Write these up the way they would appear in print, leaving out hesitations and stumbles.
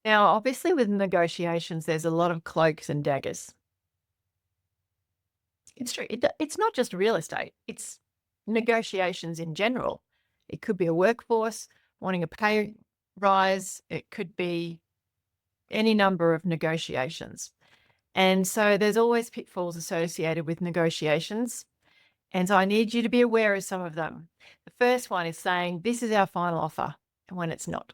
Now, obviously, with negotiations, there's a lot of cloaks and daggers. It's true. It's not just real estate, it's negotiations in general. It could be a workforce wanting a pay rise, it could be any number of negotiations. And so there's always pitfalls associated with negotiations. And so I need you to be aware of some of them. The first one is saying, "This is our final offer," when it's not.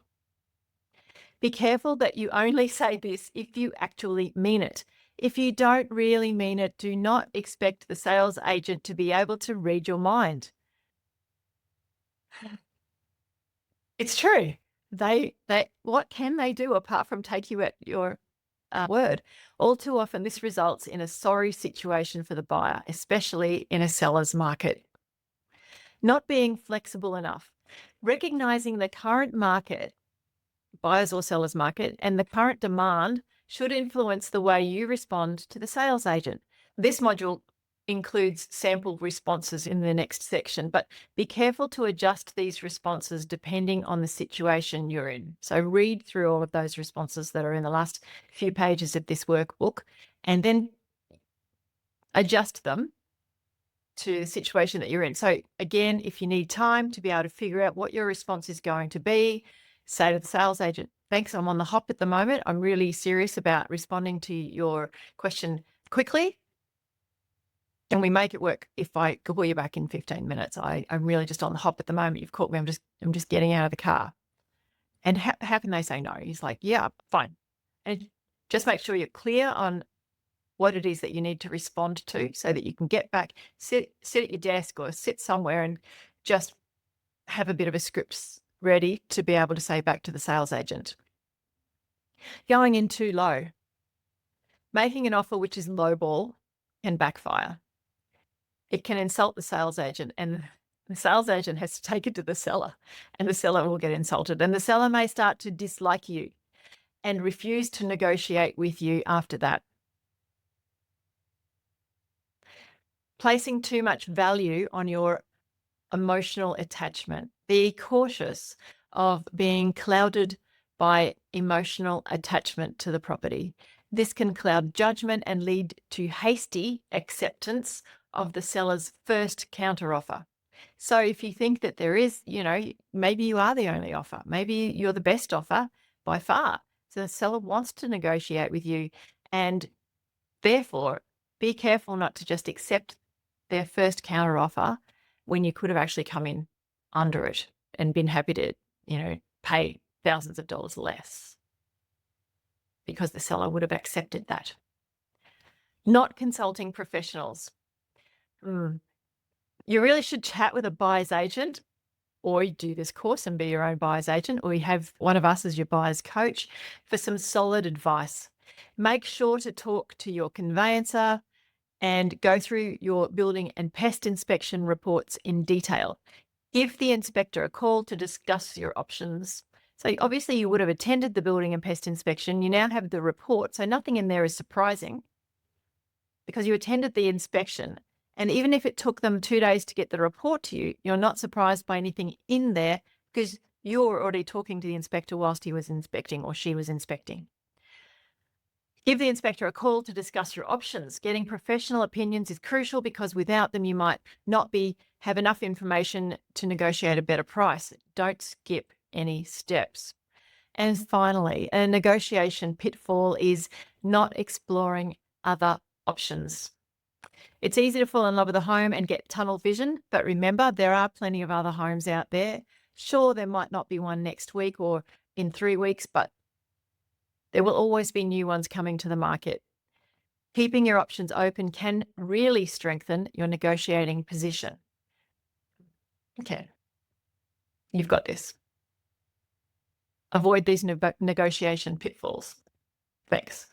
Be careful that you only say this if you actually mean it. If you don't really mean it, do not expect the sales agent to be able to read your mind. It's true. They what can they do apart from take you at your word? All too often, this results in a sorry situation for the buyer, especially in a seller's market. Not being flexible enough. Recognizing the current market, buyers or sellers market, and the current demand should influence the way you respond to the sales agent. This module includes sample responses in the next section, but be careful to adjust these responses depending on the situation you're in. So read through all of those responses that are in the last few pages of this workbook and then adjust them to the situation that you're in. So again, if you need time to be able to figure out what your response is going to be, say to the sales agent, "Thanks, I'm on the hop at the moment. I'm really serious about responding to your question quickly. Can we make it work if I call you back in 15 minutes? I'm really just on the hop at the moment. You've caught me. I'm just getting out of the car." And how can they say no? He's like, "Yeah, fine." And just make sure you're clear on what it is that you need to respond to so that you can get back, sit at your desk or sit somewhere and just have a bit of a script ready to be able to say back to the sales agent. Going in too low. Making an offer which is lowball can backfire. It can insult the sales agent, and the sales agent has to take it to the seller, and the seller will get insulted, and the seller may start to dislike you and refuse to negotiate with you after that. Placing too much value on your emotional attachment. Be cautious of being clouded by emotional attachment to the property. This can cloud judgment and lead to hasty acceptance of the seller's first counteroffer. So if you think that there is, maybe you are the only offer, maybe you're the best offer by far. So the seller wants to negotiate with you, and therefore be careful not to just accept their first counteroffer when you could have actually come in under it and been happy to, pay thousands of dollars less because the seller would have accepted that. Not consulting professionals. You really should chat with a buyer's agent, or you do this course and be your own buyer's agent, or you have one of us as your buyer's coach for some solid advice. Make sure to talk to your conveyancer and go through your building and pest inspection reports in detail. Give the inspector a call to discuss your options. So obviously you would have attended the building and pest inspection. You now have the report. So nothing in there is surprising because you attended the inspection. And even if it took them 2 days to get the report to you, you're not surprised by anything in there because you were already talking to the inspector whilst he was inspecting or she was inspecting. Give the inspector a call to discuss your options. Getting professional opinions is crucial because without them, you might not have enough information to negotiate a better price. Don't skip any steps. And finally, a negotiation pitfall is not exploring other options. It's easy to fall in love with a home and get tunnel vision, but remember, there are plenty of other homes out there. Sure, there might not be one next week or in 3 weeks, but there will always be new ones coming to the market. Keeping your options open can really strengthen your negotiating position. Okay, you've got this. Avoid these negotiation pitfalls. Thanks.